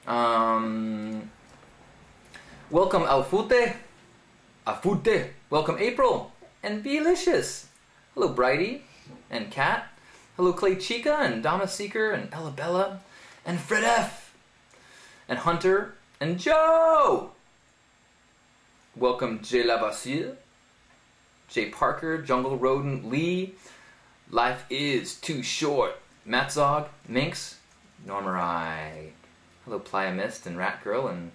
Welcome Alfute. Afute. Welcome April. And Belicious. Hello Brighty and Kat. Hello Clay Chica and Dama Seeker and Ella Bella. And Fred F. And Hunter and Joe. Welcome J. Lavassier. J. Parker. Jungle Rodent. Lee. Life is too short. Matzog. Minx. Normarai. Hello Playa Mist and Rat Girl and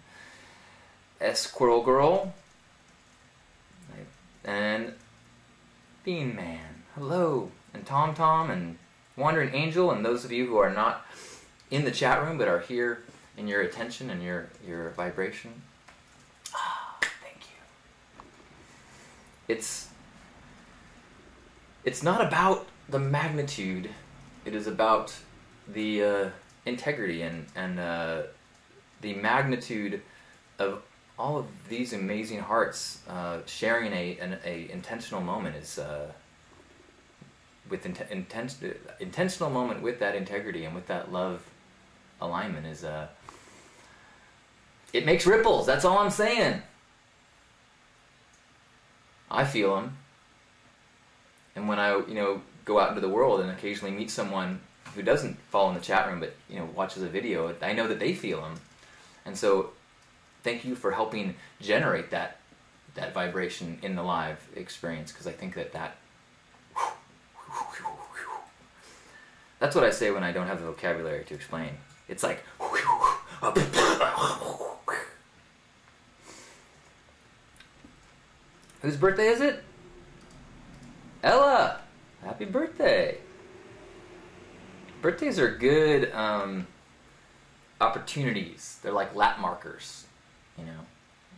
Squirrel Girl. And Bean Man. Hello. And Tom Tom and Wandering Angel and those of you who are not in the chat room but are here in your attention and your vibration. Thank you. It's not about the magnitude. It is about the integrity and the magnitude of all of these amazing hearts sharing an intentional moment is with intentional moment with that integrity and with that love alignment is it makes ripples. That's all I'm saying. I feel them, and when I go out into the world and occasionally meet someone who doesn't follow in the chat room but watches a video, I know that they feel them, and so thank you for helping generate that vibration in the live experience, because I think that's what I say when I don't have the vocabulary to explain. It's like whose birthday is it? Ella! Happy birthday! Birthdays are good opportunities. They're like lap markers. You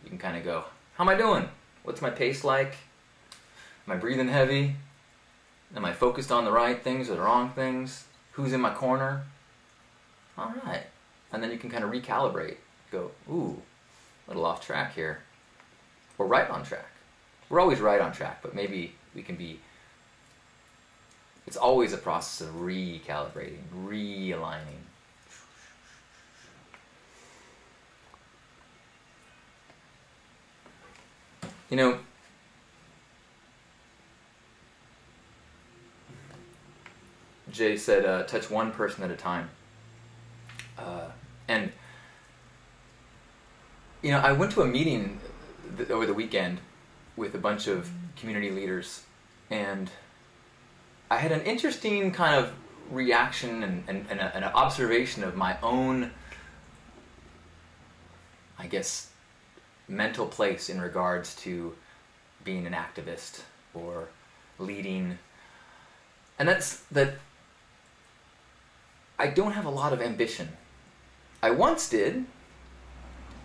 can kind of go, how am I doing? What's my pace like? Am I breathing heavy? Am I focused on the right things or the wrong things? Who's in my corner? All right. And then you can kind of recalibrate. Go, ooh, a little off track here. Or right on track. We're always right on track, but maybe we can be... It's always a process of recalibrating, realigning. Jay said, touch one person at a time. And I went to a meeting over the weekend with a bunch of community leaders, and I had an interesting kind of reaction and an observation of my own, I guess, mental place in regards to being an activist or leading. And that's that I don't have a lot of ambition. I once did.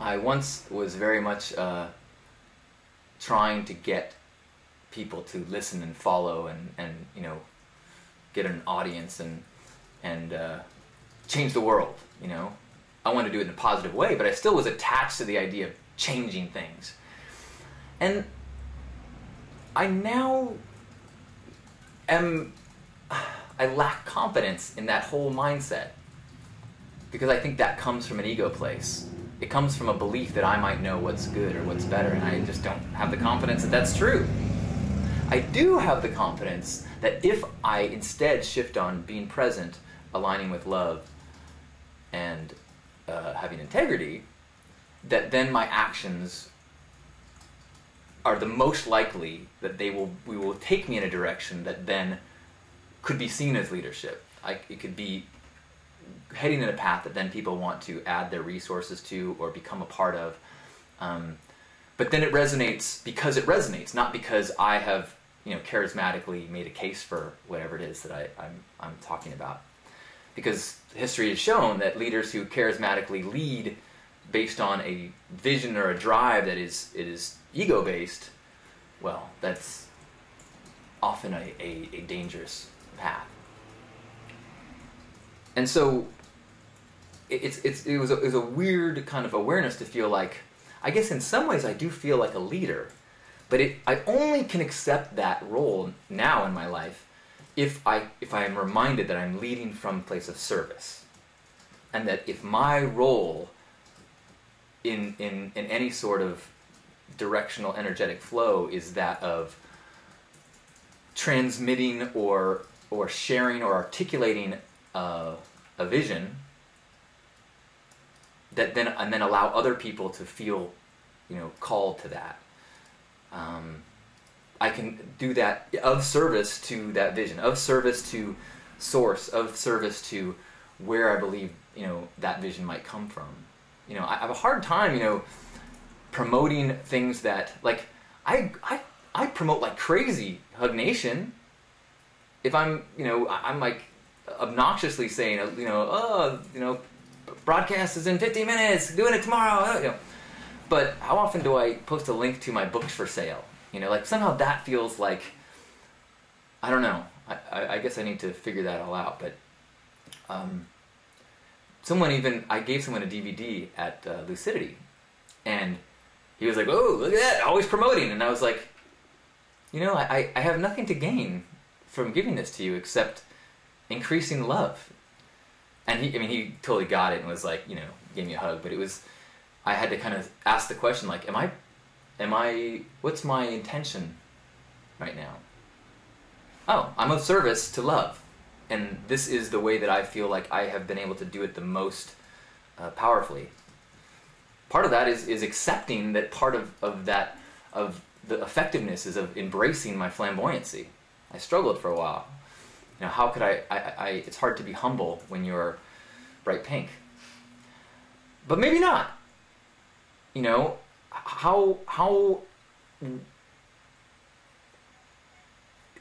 I once was very much trying to get people to listen and follow and get an audience and change the world. I wanted to do it in a positive way, but I still was attached to the idea of changing things. And I now I lack confidence in that whole mindset, because I think that comes from an ego place. It comes from a belief that I might know what's good or what's better, and I just don't have the confidence that that's true. I do have the confidence that if I instead shift on being present, aligning with love, and having integrity, that then my actions are the most likely that we will take me in a direction that then could be seen as leadership. It could be heading in a path that then people want to add their resources to or become a part of. But then it resonates because it resonates, not because I have charismatically made a case for whatever it is that I'm talking about. Because history has shown that leaders who charismatically lead based on a vision or a drive that is ego-based, well, that's often a dangerous path. And so it was a weird kind of awareness to feel like, I guess in some ways I do feel like a leader, but I only can accept that role now in my life if I am reminded that I'm leading from a place of service, and that if my role in any sort of directional energetic flow is that of transmitting or sharing or articulating a vision that then allow other people to feel, called to that. I can do that of service to that vision, of service to source, of service to where I believe that vision might come from. I have a hard time promoting things that, like, I promote like crazy Hug Nation. If I'm I'm like obnoxiously saying broadcast is in 50 minutes, doing it tomorrow. But how often do I post a link to my books for sale? Like somehow that feels like, I don't know. I guess I need to figure that all out. But I gave someone a DVD at Lucidity, and he was like, "Oh, look at that! Always promoting." And I was like, I have nothing to gain from giving this to you except increasing love. And he totally got it and was like, gave me a hug. But I had to kind of ask the question, like, what's my intention right now? Oh, I'm of service to love. And this is the way that I feel like I have been able to do it the most powerfully. Part of that is accepting that part of the effectiveness is of embracing my flamboyancy. I struggled for a while. How could I it's hard to be humble when you're bright pink. But maybe not. How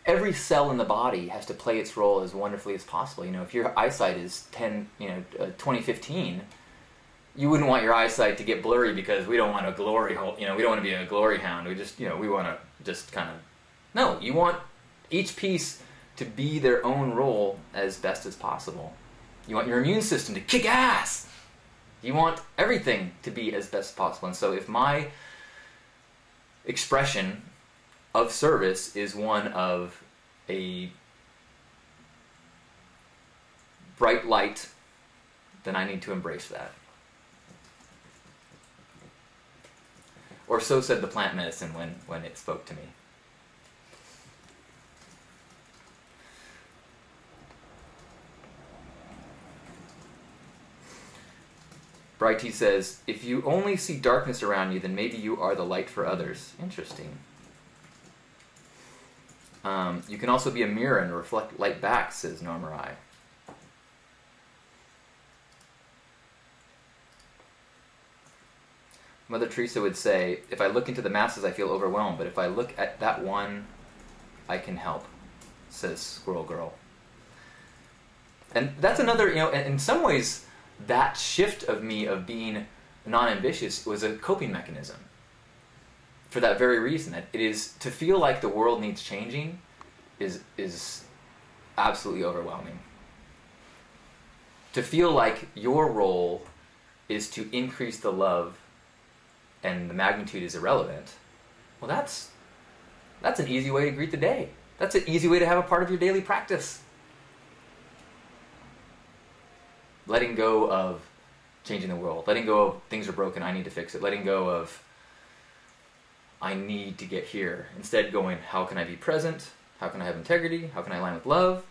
every cell in the body has to play its role as wonderfully as possible. If your eyesight is 2015, you wouldn't want your eyesight to get blurry because we don't want a glory hole. We don't want to be a glory hound. We just, we want to just kind of, no, you want each piece to be their own role as best as possible. You want your immune system to kick ass. You want everything to be as best as possible. And so if my expression of service is one of a bright light, then I need to embrace that. Or so said the plant medicine when it spoke to me. Brighty says, if you only see darkness around you, then maybe you are the light for others. Interesting. You can also be a mirror and reflect light back, says Normarai. Mother Teresa would say, if I look into the masses, I feel overwhelmed, but if I look at that one, I can help, says Squirrel Girl. And that's another, in some ways, that shift of me of being non-ambitious was a coping mechanism. For that very reason, that it is to feel like the world needs changing is absolutely overwhelming. To feel like your role is to increase the love and the magnitude is irrelevant, well, that's an easy way to greet the day. That's an easy way to have a part of your daily practice. Letting go of changing the world. Letting go of things are broken, I need to fix it. Letting go of I need to get here. Instead going, how can I be present? How can I have integrity? How can I align with love?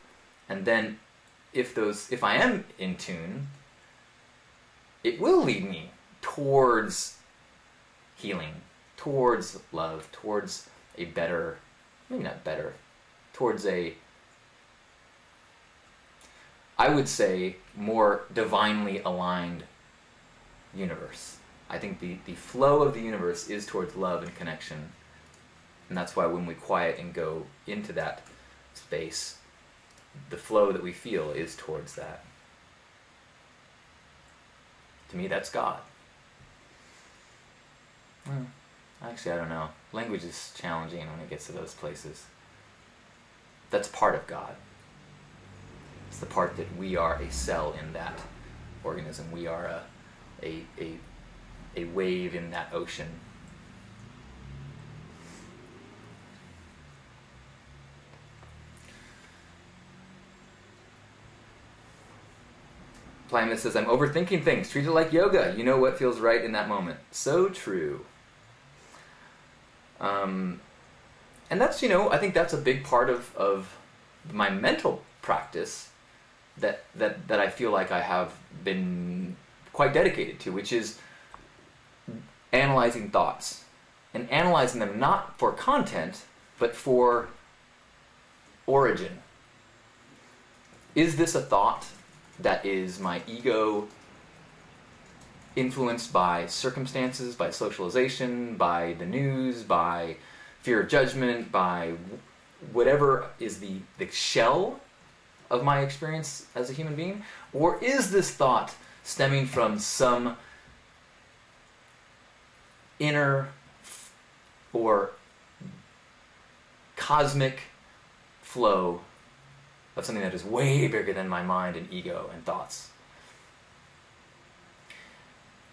And then if I am in tune, it will lead me towards healing, towards love, towards a better, maybe not better, towards I would say, more divinely aligned universe. I think the flow of the universe is towards love and connection. And that's why when we quiet and go into that space, the flow that we feel is towards that. To me, that's God. Well, actually, I don't know. Language is challenging when it gets to those places. That's part of God. It's the part that we are a cell in that organism. We are a wave in that ocean. Plimus says, I'm overthinking things. Treat it like yoga. You know what feels right in that moment. So true. And that's, I think that's a big part of my mental practice that I feel like I have been quite dedicated to, which is analyzing thoughts. And analyzing them not for content, but for origin. Is this a thought that is my ego influenced by circumstances, by socialization, by the news, by fear of judgment, by whatever is the shell of my experience as a human being? Or is this thought stemming from some inner or cosmic flow of something that is way bigger than my mind and ego and thoughts?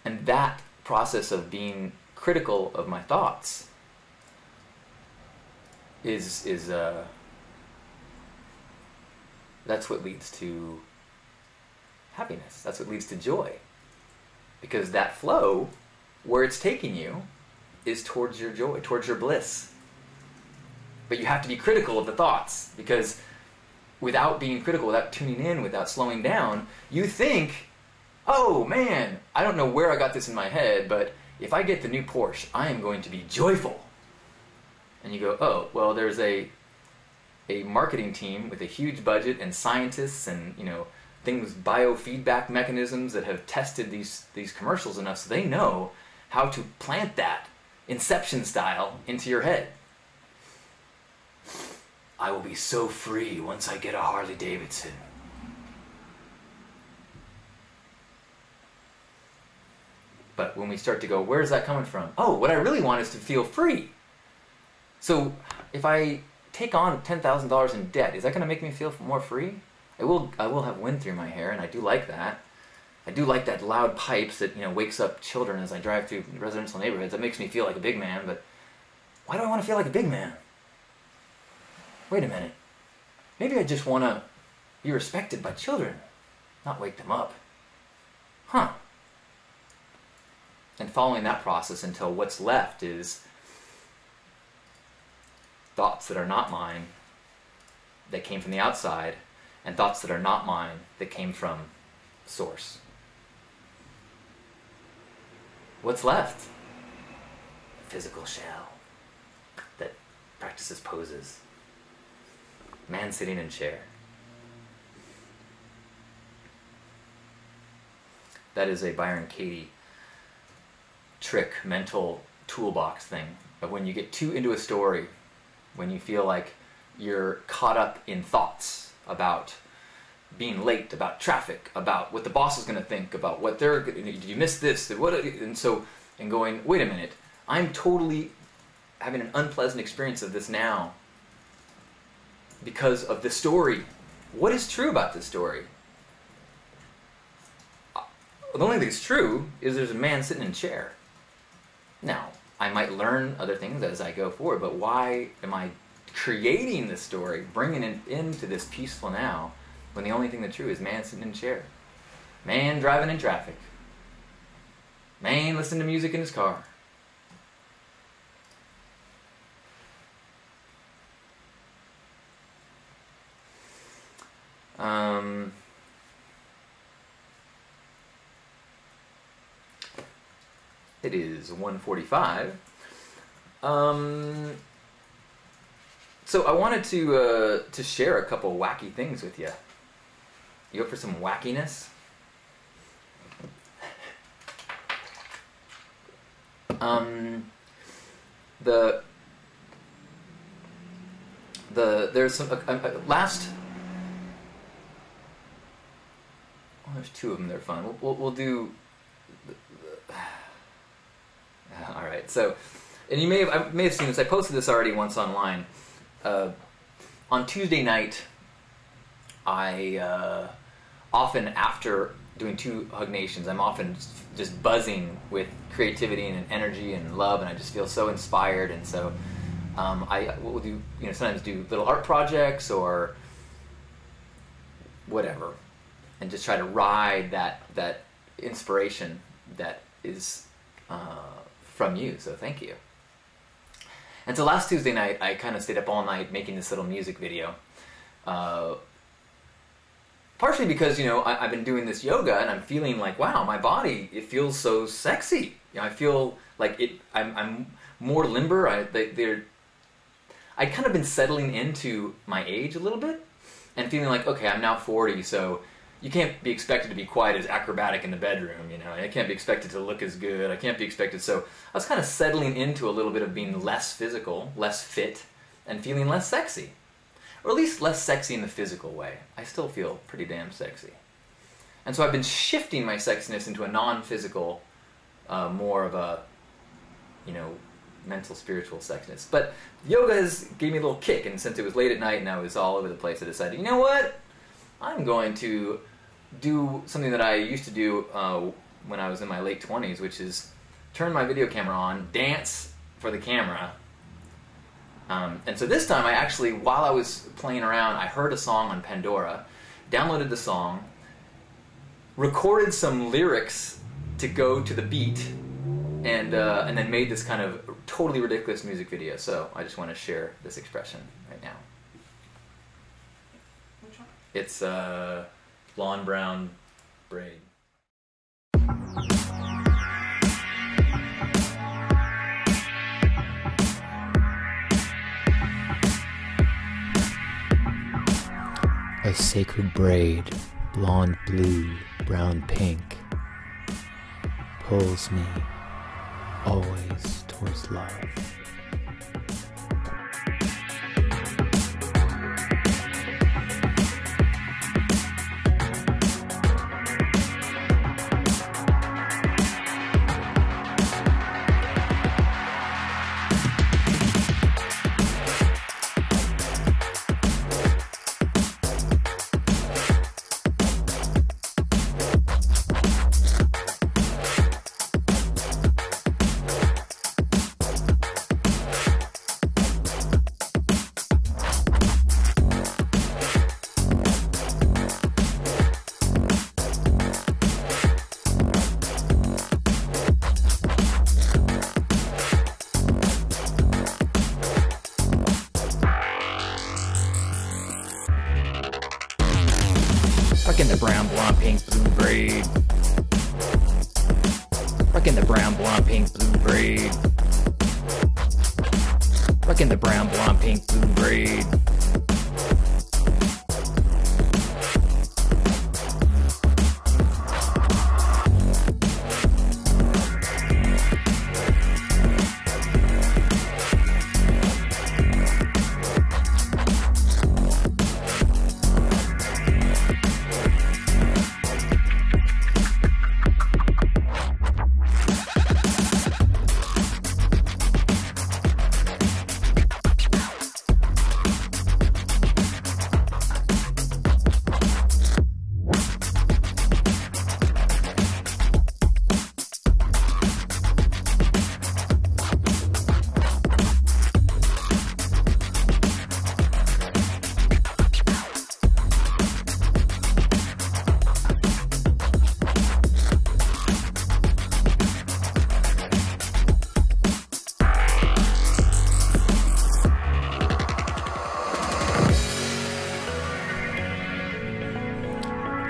And that process of being critical of my thoughts is that's what leads to happiness. That's what leads to joy. Because that flow, where it's taking you, is towards your joy, towards your bliss. But you have to be critical of the thoughts, because without being critical, without tuning in, without slowing down, you think, oh man, I don't know where I got this in my head, but if I get the new Porsche, I am going to be joyful. And you go, oh, well, there's a marketing team with a huge budget and scientists and, things, biofeedback mechanisms that have tested these commercials enough so they know how to plant that Inception style into your head. I will be so free once I get a Harley Davidson. But when we start to go, where's that coming from? Oh, what I really want is to feel free. So if I take on $10,000 in debt, is that going to make me feel more free? I will have wind through my hair, and I do like that. I do like that loud pipes that wakes up children as I drive through residential neighborhoods. That makes me feel like a big man, but why do I want to feel like a big man? Wait a minute. Maybe I just want to be respected by children, not wake them up. Huh. And following that process until what's left is thoughts that are not mine, that came from the outside, and thoughts that are not mine, that came from source. What's left? A physical shell that practices poses. Man sitting in chair. That is a Byron Katie trick, mental toolbox thing of when you get too into a story, when you feel like you're caught up in thoughts about being late, about traffic, about what the boss is going to think, about what they're, did you miss this, and going, wait a minute, I'm totally having an unpleasant experience of this now because of the story. What is true about this story? The only thing that's true is there's a man sitting in a chair. Now, I might learn other things as I go forward, but why am I creating this story, bringing it into this peaceful now, when the only thing that's true is man sitting in a chair? Man driving in traffic. Man listening to music in his car. It is 1:45. So I wanted to share a couple wacky things with you. You up for some wackiness? There's some last. Well, there's two of them. They're fun. We'll do. All right. So, and I may have seen this. I posted this already once online. On Tuesday night, I often, after doing 2 Hug Nations, I'm often just buzzing with creativity and energy and love, and I just feel so inspired. And so I will do, sometimes do little art projects or whatever. and just try to ride that inspiration that is from you. So thank you. And so last Tuesday night, I kind of stayed up all night making this little music video. Partially because, you know, I've been doing this yoga and I'm feeling like, wow, my body, it feels so sexy. You know, I feel like I'm more limber. I'd kind of been settling into my age a little bit and feeling like, okay, I'm now 40, so you can't be expected to be quite as acrobatic in the bedroom, you know. I can't be expected to look as good. I can't be expected. So I was kind of settling into a little bit of being less physical, less fit, and feeling less sexy. Or at least less sexy in the physical way. I still feel pretty damn sexy. And so I've been shifting my sexiness into a non-physical, more of a, you know, mental, spiritual sexiness. But yoga gave me a little kick, and since it was late at night and I was all over the place, I decided, you know what? I'm going to do something that I used to do when I was in my late 20s, which is turn my video camera on, dance for the camera. And so this time I actually, while I was playing around, I heard a song on Pandora, downloaded the song, recorded some lyrics to go to the beat, and then made this kind of totally ridiculous music video. So I just want to share this expression right now. Which one? It's blonde brown braid. A sacred braid, blonde blue, brown pink, pulls me always towards love. Rockin' the brown, blonde, pink, blue braid. Rockin' the brown, blonde, pink, blue braid. Rockin' the brown, blonde, pink, blue braid.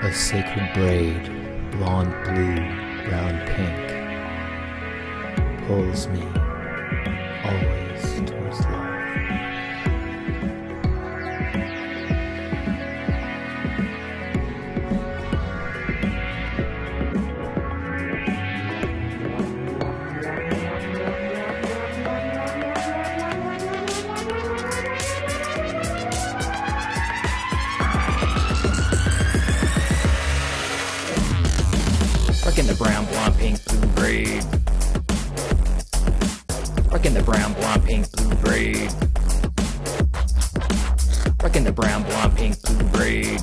A sacred braid, blonde blue, brown pink, pulls me always towards love. Rockin' the brown, blonde, pink, blue braid. Rockin' the brown, blonde, pink, blue braid. Rockin' the brown, blonde, pink, blue braid.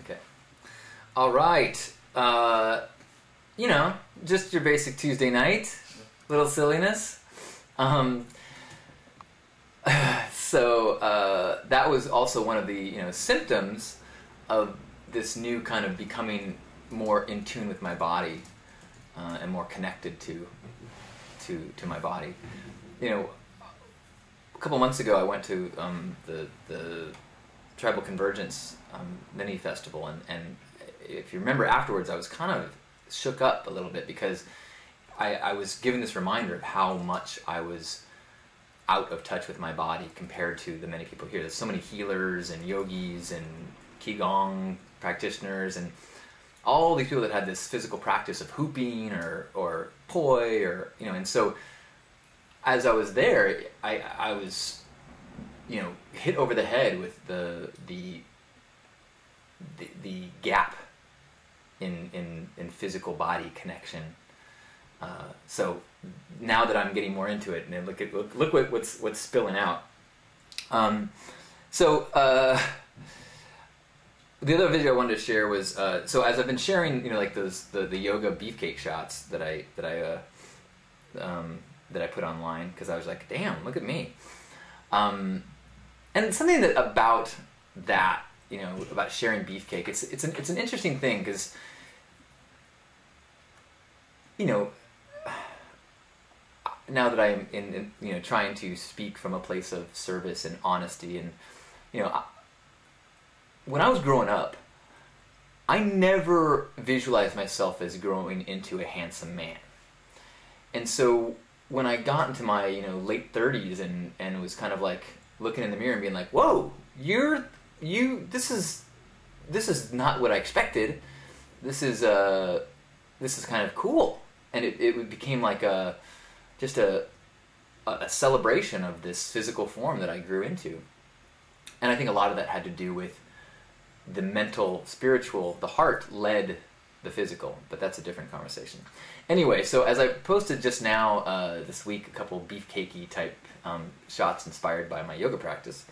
Okay. All right. You know, just your basic Tuesday night, little silliness. So that was also one of the symptoms of this new kind of becoming more in tune with my body and more connected to my body. You know, a couple months ago I went to the Tribal Convergence mini festival, and if you remember afterwards, I was kind of shook up a little bit because I was given this reminder of how much I was out of touch with my body compared to the many people here. There's so many healers and yogis and Qigong practitioners and all these people that had this physical practice of hooping or poi and so as I was there, I was hit over the head with the gap in physical body connection. So now that I'm getting more into it, and look what's spilling out. The other video I wanted to share was so as I've been sharing, like the yoga beefcake shots that I put online because I was like, damn, look at me. And something about that, about sharing beefcake, it's an interesting thing because now that I'm in trying to speak from a place of service and honesty, and when I was growing up, I never visualized myself as growing into a handsome man. And so when I got into my late 30s and was kind of like looking in the mirror and being like, whoa, this is not what I expected. This is kind of cool. And it became like just a celebration of this physical form that I grew into. And I think a lot of that had to do with the mental, spiritual, the heart led the physical, but that's a different conversation. Anyway, so as I posted just now this week, a couple beefcakey type shots inspired by my yoga practice,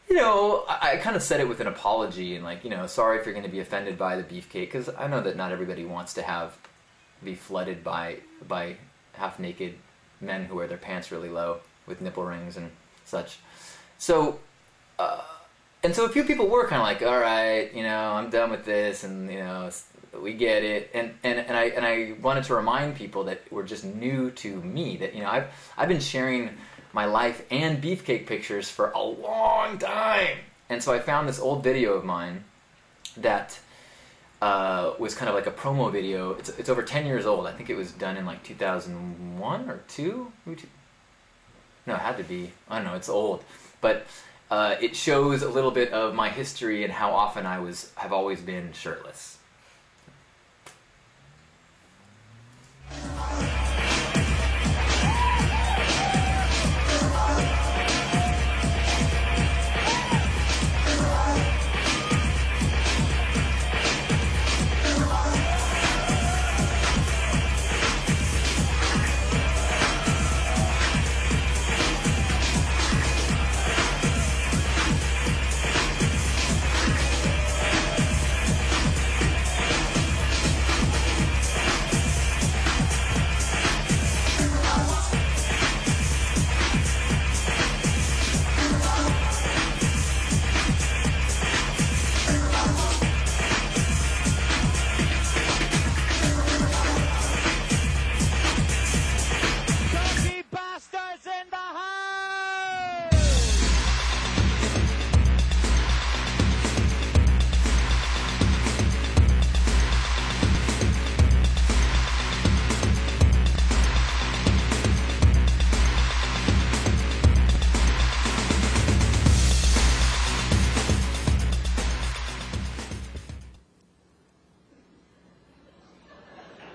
I kind of said it with an apology and like, sorry if you're going to be offended by the beefcake, because I know that not everybody wants to be flooded by half-naked men who wear their pants really low with nipple rings and such. So, and so a few people were kind of like, all right, I'm done with this, and we get it, and I wanted to remind people that were just new to me that I've been sharing my life and beefcake pictures for a long time, and so I found this old video of mine that was kind of like a promo video. It's over 10 years old. I think it was done in like 2001 or 2. No, it had to be. I don't know. It's old, but it shows a little bit of my history and how often I have always been shirtless.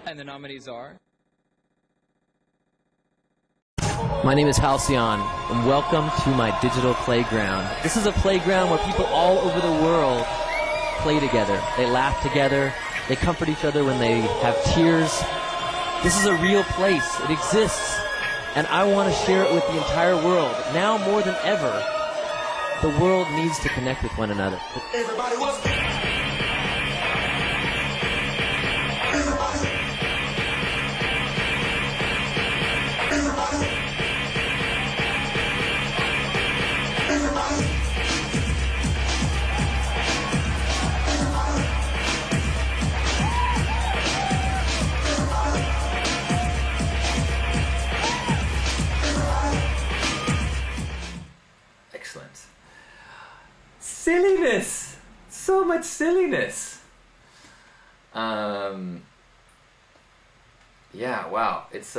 And the nominees are... My name is Halcyon, and welcome to my digital playground. This is a playground where people all over the world play together. They laugh together. They comfort each other when they have tears. This is a real place. It exists. And I want to share it with the entire world, now more than ever. The world needs to connect with one another. Everybody was. Excellent. Silliness! So much silliness! Yeah, wow. It's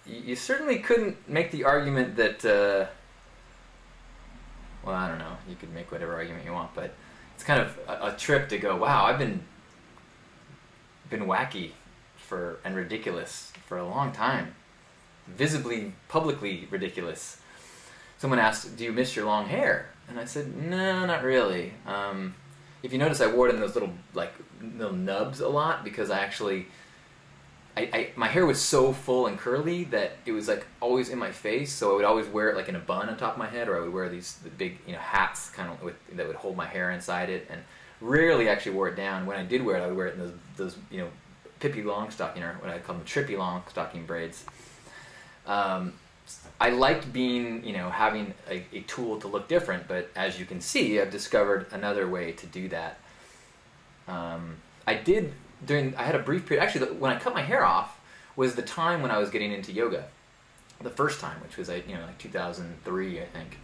you certainly couldn't make the argument that, well, I don't know. You could make whatever argument you want, but it's kind of a trip to go, wow, I've been wacky and ridiculous for a long time. Visibly, publicly ridiculous. Someone asked, do you miss your long hair? And I said, no, not really. If you notice, I wore it in those little nubs a lot because I actually, my hair was so full and curly that it was like always in my face, so I would always wear it like in a bun on top of my head, or I would wear the big hats kind of that would hold my hair inside it, and rarely actually wore it down. When I did wear it, I would wear it in those Pippi Longstocking, or what I call them Trippy Longstocking braids. I liked being, having a tool to look different, but as you can see, I've discovered another way to do that. I had a brief period, actually, when I cut my hair off was the time when I was getting into yoga. The first time, which was, like 2003, I think.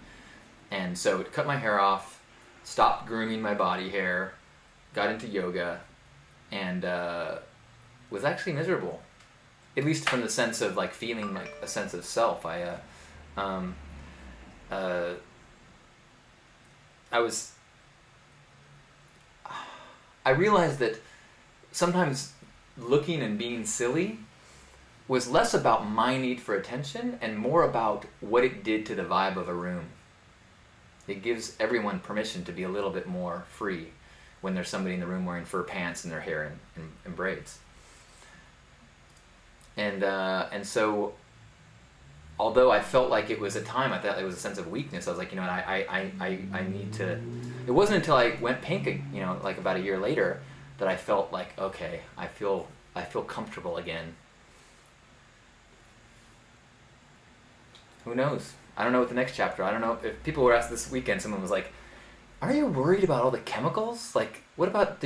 And so, cut my hair off, stopped grooming my body hair, got into yoga, and was actually miserable. At least from the sense of like feeling like a sense of self. I realized that sometimes looking and being silly was less about my need for attention and more about what it did to the vibe of a room. It gives everyone permission to be a little bit more free when there's somebody in the room wearing fur pants and their hair in braids. And so, although I felt like it was a time, I thought it was a sense of weakness. I was like, I need to. It wasn't until I went pink, like about a year later, that I felt like, okay, I feel comfortable again. Who knows? I don't know what the next chapter. I don't know if people were asked this weekend. Someone was like, "Are you worried about all the chemicals? Like, what about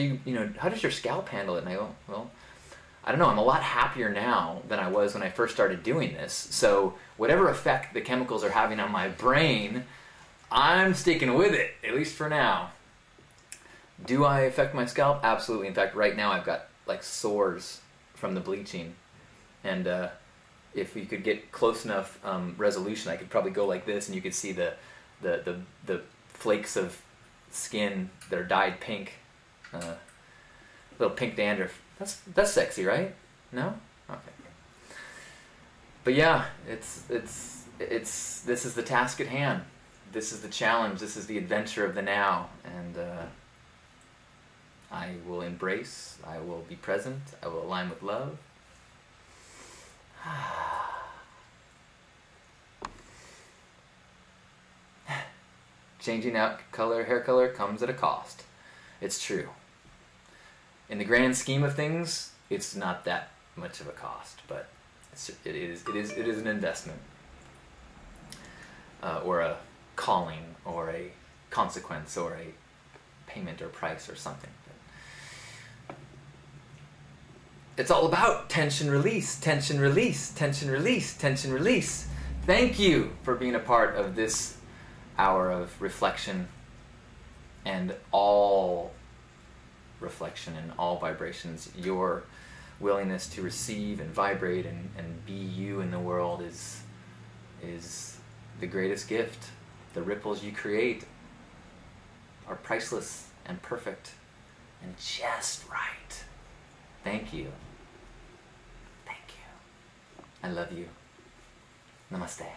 how does your scalp handle it?" And I go, well, I don't know, I'm a lot happier now than I was when I first started doing this. So whatever effect the chemicals are having on my brain, I'm sticking with it, at least for now. Do I affect my scalp? Absolutely. In fact, right now I've got like sores from the bleaching. And if you could get close enough resolution, I could probably go like this and you could see the flakes of skin that are dyed pink. Little pink dandruff. That's sexy, right? No? Okay. But yeah, this is the task at hand. This is the challenge. This is the adventure of the now. And I will embrace. I will be present. I will align with love. Changing out hair color comes at a cost. It's true. In the grand scheme of things, it's not that much of a cost, but it is an investment, or a calling, or a consequence, or a payment or price or something. But it's all about tension release, tension release, tension release, tension release. Thank you for being a part of this hour of reflection and all reflection and all vibrations. Your willingness to receive and vibrate and be you in the world is the greatest gift. The ripples you create are priceless and perfect and just right. Thank you. Thank you. I love you. Namaste.